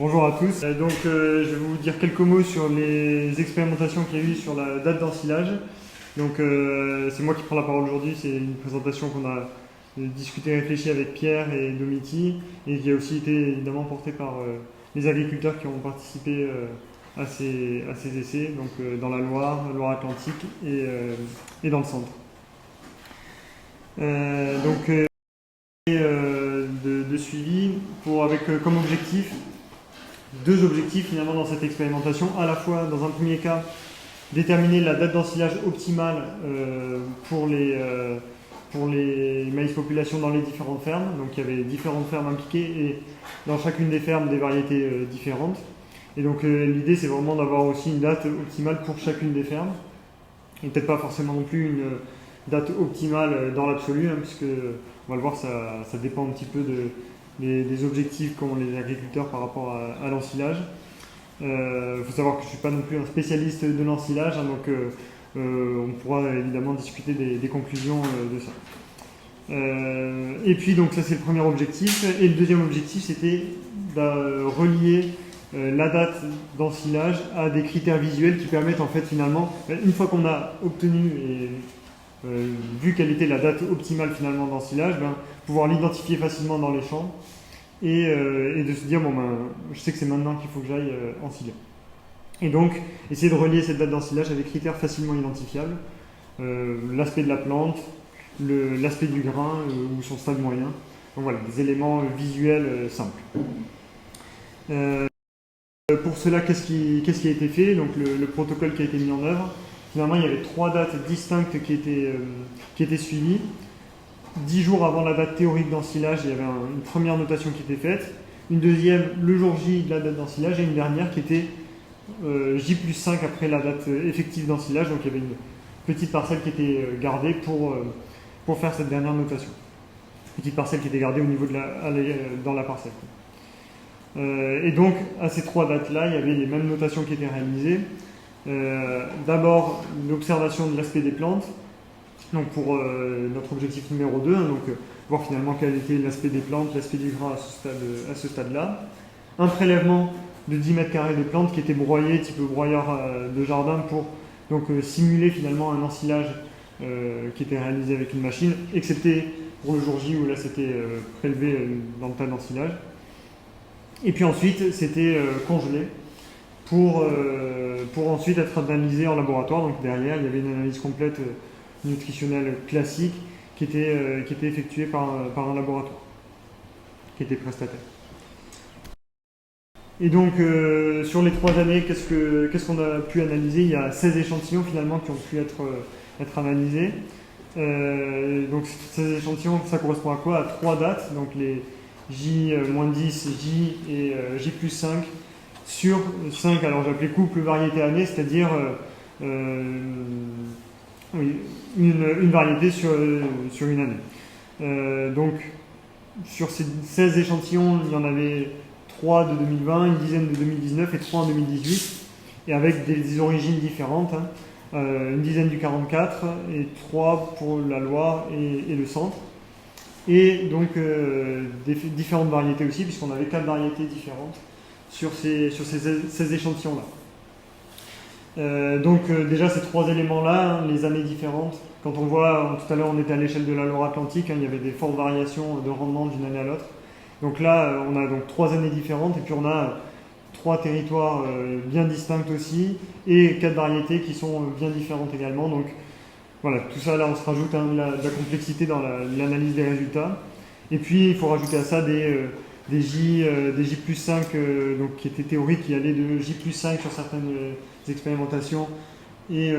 Bonjour à tous. Je vais vous dire quelques mots sur les expérimentations qu'il y a eu sur la date d'ensilage. C'est moi qui prends la parole aujourd'hui. C'est une présentation qu'on a discuté et réfléchi avec Pierre et Domiti et qui a aussi été évidemment portée par les agriculteurs qui ont participé à ces essais, dans la Loire, Loire-Atlantique et dans le centre. De suivi avec comme objectif deux objectifs finalement dans cette expérimentation, à la fois dans un premier cas déterminer la date d'ensilage optimale pour les maïs populations dans les différentes fermes. Donc il y avait différentes fermes impliquées et dans chacune des fermes des variétés différentes. Et donc l'idée c'est vraiment d'avoir aussi une date optimale pour chacune des fermes. Et peut-être pas forcément non plus une date optimale dans l'absolu, puisque on va le voir, ça dépend un petit peu des objectifs qu'ont les agriculteurs par rapport à l'ensilage. Il faut savoir que je ne suis pas non plus un spécialiste de l'ensilage, on pourra évidemment discuter des conclusions de ça. Et puis donc ça c'est le premier objectif. Et le deuxième objectif c'était de relier la date d'ensilage à des critères visuels qui permettent en fait finalement, une fois qu'on a obtenu et vu quelle était la date optimale finalement d'ensilage, pouvoir l'identifier facilement dans les champs et de se dire je sais que c'est maintenant qu'il faut que j'aille ensiler. Et donc essayer de relier cette date d'ensilage à des critères facilement identifiables, l'aspect de la plante, l'aspect du grain ou son stade moyen. Donc voilà, des éléments visuels simples. Pour cela, qu'est-ce qui a été fait? Donc le protocole qui a été mis en œuvre. Finalement, il y avait 3 dates distinctes qui étaient suivies. 10 jours avant la date théorique d'ensilage, il y avait une première notation qui était faite. Une deuxième, le jour J de la date d'ensilage. Et une dernière qui était J+5 après la date effective d'ensilage. Donc il y avait une petite parcelle qui était gardée pour faire cette dernière notation. Petite parcelle qui était gardée au niveau dans la parcelle. Et donc, à ces 3 dates-là, il y avait les mêmes notations qui étaient réalisées. D'abord, l'observation de l'aspect des plantes, donc pour notre objectif numéro 2, voir finalement quel était l'aspect des plantes, l'aspect du grain à ce stade-là. Un prélèvement de 10 mètres carrés de plantes qui était broyé, type broyeur de jardin, pour simuler finalement un ensilage qui était réalisé avec une machine, excepté pour le jour J où là c'était prélevé dans le tas d'ensilage. Et puis ensuite, c'était congelé pour ensuite être analysé en laboratoire. Donc derrière, il y avait une analyse complète nutritionnelle classique qui était effectuée par un laboratoire, qui était prestataire. Et donc, sur les 3 années, qu'est-ce qu'on a pu analyser? Il y a 16 échantillons finalement qui ont pu être analysés. Donc, ces échantillons, ça correspond à quoi? À 3 dates, donc les J-10, J et J+5 sur 5, alors j'ai appelé couple variété année, c'est-à-dire une variété sur une année. Donc sur ces 16 échantillons, il y en avait 3 de 2020, une dizaine de 2019 et 3 en 2018, et avec des origines différentes, une dizaine du 44 et 3 pour la Loire et le centre. Et donc différentes variétés aussi, puisqu'on avait 4 variétés différentes sur ces échantillons-là. Déjà ces 3 éléments-là, les années différentes, quand on voit, tout à l'heure on était à l'échelle de la Loire-Atlantique, il y avait des fortes variations de rendement d'une année à l'autre. Donc là, on a donc 3 années différentes, et puis on a 3 territoires bien distincts aussi, et 4 variétés qui sont bien différentes également. Donc voilà, tout ça là on se rajoute de la complexité dans l'analyse des résultats. Et puis il faut rajouter à ça des J+5 qui étaient théoriques, qui allaient de J+5 sur certaines expérimentations et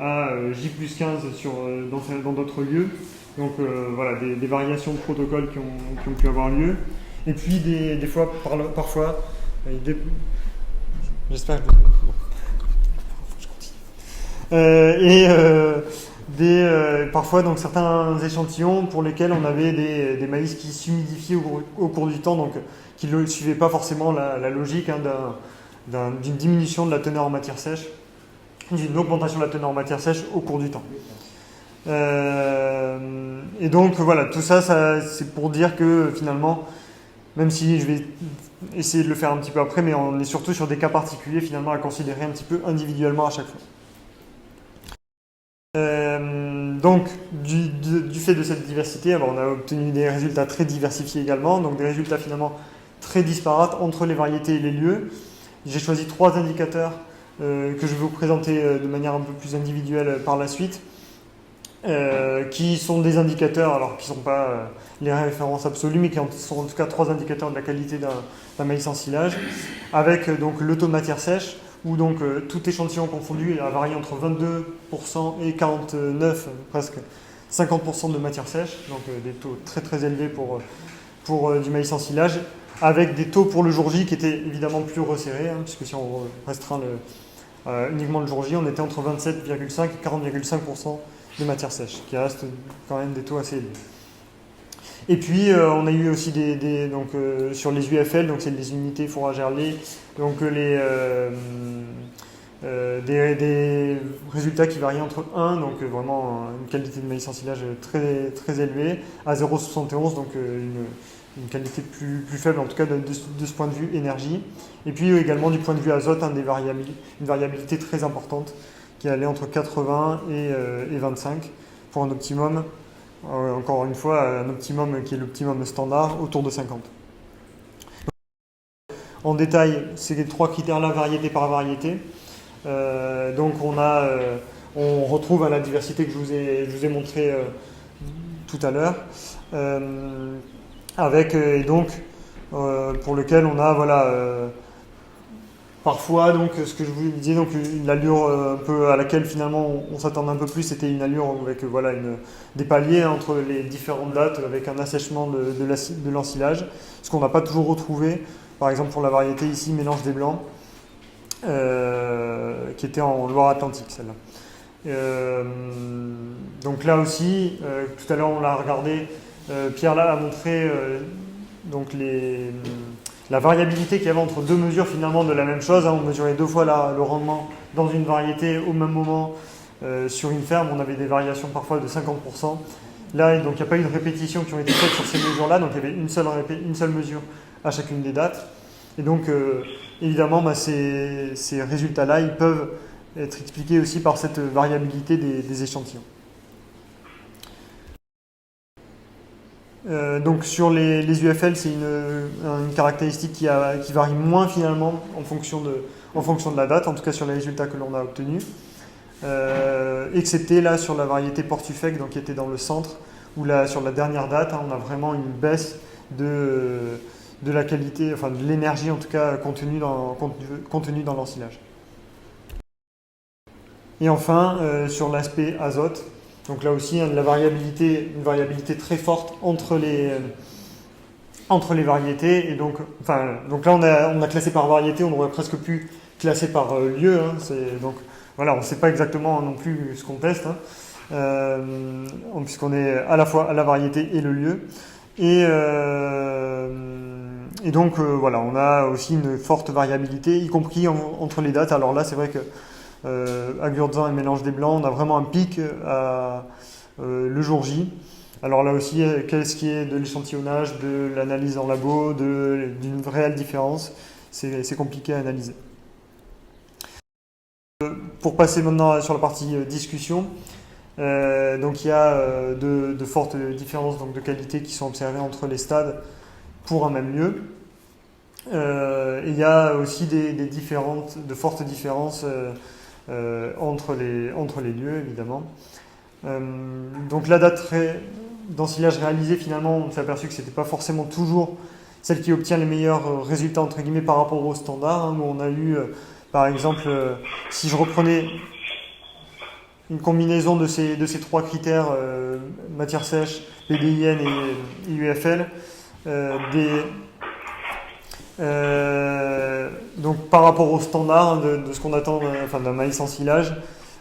à J+15 dans d'autres lieux. Donc voilà, des variations de protocoles qui ont pu avoir lieu. Et puis des fois, parfois, j'espère que parfois donc certains échantillons pour lesquels on avait des maïs qui s'humidifiaient au cours du temps, donc qui ne suivaient pas forcément la logique d'une diminution de la teneur en matière sèche, d'une augmentation de la teneur en matière sèche au cours du temps. Et donc voilà, tout ça c'est pour dire que finalement, même si je vais essayer de le faire un petit peu après, mais on est surtout sur des cas particuliers finalement à considérer un petit peu individuellement à chaque fois. Donc, du fait de cette diversité, alors on a obtenu des résultats très diversifiés également, donc des résultats finalement très disparates entre les variétés et les lieux. J'ai choisi 3 indicateurs que je vais vous présenter de manière un peu plus individuelle par la suite, qui sont des indicateurs, alors qui ne sont pas les références absolues, mais qui sont en tout cas 3 indicateurs de la qualité d'un maïs en silage, avec donc le taux de matière sèche, où donc tout échantillon confondu a varié entre 22% et 49%, presque 50% de matière sèche, donc des taux très très élevés pour du maïs en silage, avec des taux pour le jour J qui étaient évidemment plus resserrés, puisque si on restreint uniquement le jour J, on était entre 27,5 et 40,5% de matière sèche, qui reste quand même des taux assez élevés. Et puis on a eu aussi donc, sur les UFL, donc c'est les unités fourragères lait, donc des résultats qui varient entre 1, donc vraiment une qualité de maïs en silage très, très élevée, à 0,71, donc une qualité plus faible en tout cas de ce point de vue énergie. Et puis également du point de vue azote, une variabilité très importante qui allait entre 80 et 25 pour un optimum, encore une fois un optimum qui est l'optimum standard autour de 50. En détail, ces 3 critères-là, variété par variété. Donc on retrouve à la diversité que je vous ai montré tout à l'heure, avec et donc pour lequel on a parfois donc ce que je vous disais, donc une allure un peu à laquelle finalement on s'attendait un peu plus, c'était une allure avec des paliers entre les différentes dates, avec un assèchement de l'ensilage, ce qu'on n'a pas toujours retrouvé. Par exemple pour la variété ici, mélange des blancs, qui était en Loire-Atlantique celle-là. Donc là aussi, tout à l'heure on l'a regardé, Pierre là a montré donc la variabilité qu'il y avait entre 2 mesures finalement de la même chose. On mesurait 2 fois le rendement dans une variété au même moment sur une ferme. On avait des variations parfois de 50%. Là, donc il n'y a pas eu de répétitions qui ont été faites sur ces mesures-là, donc il y avait une seule mesure à chacune des dates. Et donc, évidemment, ces résultats-là, ils peuvent être expliqués aussi par cette variabilité des échantillons. Donc sur les UFL, c'est une caractéristique qui varie moins finalement en fonction de la date, en tout cas sur les résultats que l'on a obtenus. Excepté là sur la variété Portufec, donc qui était dans le centre, où là sur la dernière date, on a vraiment une baisse de la qualité, enfin de l'énergie en tout cas contenue dans l'ensilage. Et enfin, sur l'aspect azote, donc là aussi une variabilité très forte entre les variétés. Et donc là on a classé par variété, on aurait presque pu classer par lieu. Donc voilà, on ne sait pas exactement non plus ce qu'on teste, puisqu'on est à la fois à la variété et le lieu. Et donc voilà, on a aussi une forte variabilité, y compris entre les dates. Alors là, c'est vrai que à Gurdzan et Mélange des Blancs, on a vraiment un pic le jour J. Alors là aussi, qu'est-ce qui est de l'échantillonnage, de l'analyse en labo, d'une réelle différence, c'est compliqué à analyser. Pour passer maintenant sur la partie discussion, donc il y a de fortes différences donc, de qualité qui sont observées entre les stades pour un même lieu. Et il y a aussi de fortes différences entre les lieux, évidemment. Donc la date d'ensilage réalisée, finalement, on s'est aperçu que ce n'était pas forcément toujours celle qui obtient les meilleurs résultats, entre guillemets, par rapport au standard, où on a eu, par exemple, si je reprenais une combinaison de ces 3 critères, matière sèche, PDIN et UFL, donc par rapport au standard de ce qu'on attend d'un maïs en silage,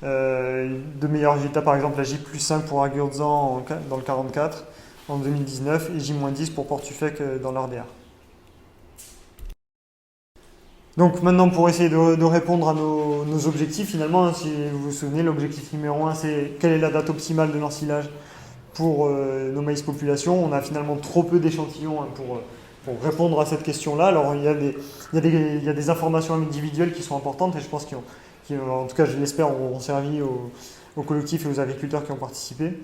de meilleurs résultats, par exemple la J+5 pour Agurdzan dans le 44 en 2019 et J-10 pour Portufec dans l'RDR. Donc maintenant, pour essayer de répondre à nos objectifs, finalement, si vous vous souvenez, l'objectif numéro 1, c'est quelle est la date optimale de l'ensilage pour nos maïs populations. On a finalement trop peu d'échantillons pour pour répondre à cette question-là. Alors il y a des informations individuelles qui sont importantes et je pense qui en tout cas je l'espère, ont servi au collectif et aux agriculteurs qui ont participé.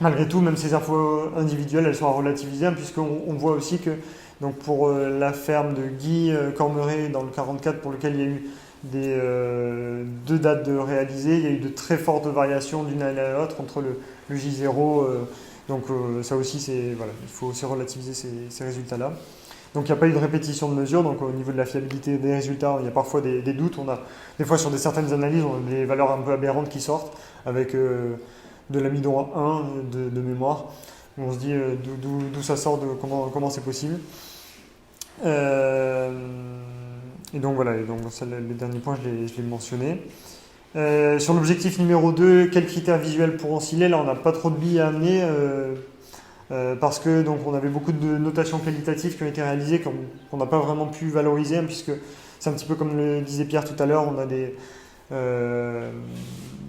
Malgré tout, même ces infos individuelles, elles sont à relativiser, hein, puisqu'on voit aussi que donc pour la ferme de Guy Cormeret dans le 44, pour lequel il y a eu deux dates de réalisées, il y a eu de très fortes variations d'une année à l'autre entre le J0. Donc ça aussi, voilà, il faut aussi relativiser ces résultats-là. Donc il n'y a pas eu de répétition de mesures, donc au niveau de la fiabilité des résultats, il y a parfois des doutes. On a des fois sur certaines analyses, on a des valeurs un peu aberrantes qui sortent avec de l'amidon 1 de mémoire. On se dit d'où ça sort, comment c'est possible. Et donc voilà, le dernier point, je l'ai mentionné. Sur l'objectif numéro 2, quels critères visuels pour osciller? Là, on n'a pas trop de billes à amener parce que donc, on avait beaucoup de notations qualitatives qui ont été réalisées qu'on n'a pas vraiment pu valoriser, hein, puisque c'est un petit peu comme le disait Pierre tout à l'heure, on a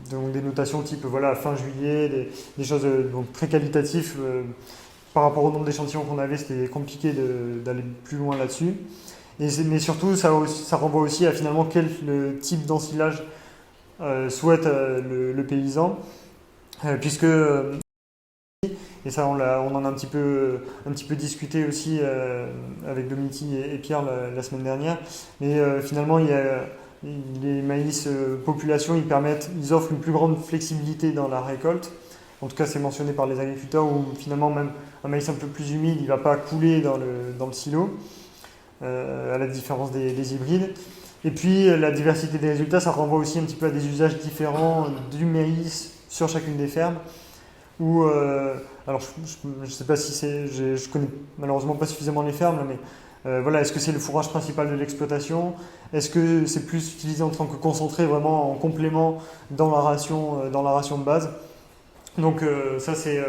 donc des notations type voilà, fin juillet, des choses donc, très qualitatives. Par rapport au nombre d'échantillons qu'on avait, c'était compliqué d'aller plus loin là-dessus. Mais surtout, ça renvoie aussi à finalement quel type d'ensilage souhaite le paysan, puisque, et ça on en a un petit peu discuté aussi avec Domiti et Pierre la semaine dernière, mais finalement les maïs population, ils offrent une plus grande flexibilité dans la récolte. En tout cas, c'est mentionné par les agriculteurs où finalement même un maïs un peu plus humide, il ne va pas couler dans le silo, à la différence des hybrides. Et puis la diversité des résultats, ça renvoie aussi un petit peu à des usages différents du maïs sur chacune des fermes. Où, alors je ne sais pas si je connais malheureusement pas suffisamment les fermes, mais voilà, est-ce que c'est le fourrage principal de l'exploitation? Est-ce que c'est plus utilisé en tant que concentré, vraiment en complément dans la ration de base? Donc ça c'est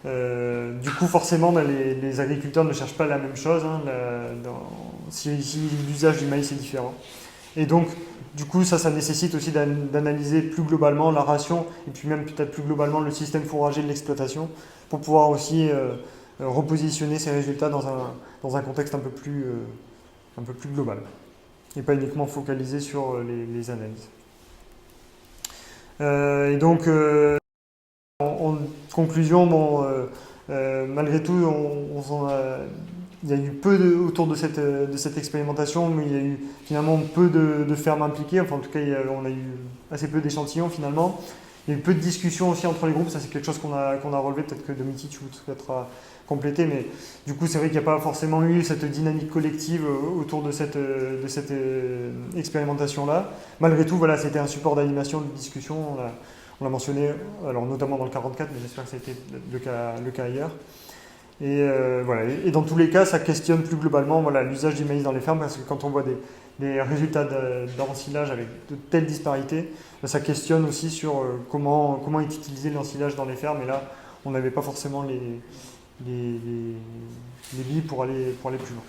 du coup forcément les agriculteurs ne cherchent pas la même chose, hein, si l'usage du maïs est différent. Et donc du coup ça nécessite aussi d'analyser plus globalement la ration et puis même peut-être plus globalement le système fourrager de l'exploitation pour pouvoir aussi repositionner ces résultats dans un contexte un peu plus global et pas uniquement focalisé sur les analyses. Et donc en conclusion, malgré tout, il y a eu peu autour de cette expérimentation, mais il y a eu finalement peu de fermes impliquées. Enfin, en tout cas, on a eu assez peu d'échantillons finalement. Il y a eu peu de discussions aussi entre les groupes. Ça, c'est quelque chose qu'on a relevé. Peut-être que Domiti, tu souhaiteras compléter. Mais du coup, c'est vrai qu'il n'y a pas forcément eu cette dynamique collective autour de cette expérimentation-là. Malgré tout, voilà, c'était un support d'animation, de discussion. On l'a mentionné, alors notamment dans le 44, mais j'espère que ça a été le cas ailleurs. Et voilà. Et dans tous les cas, ça questionne plus globalement voilà, l'usage du maïs dans les fermes, parce que quand on voit des résultats d'ensilage avec de telles disparités, ça questionne aussi sur comment est utilisé l'ensilage dans les fermes. Et là, on n'avait pas forcément les billes pour aller plus loin.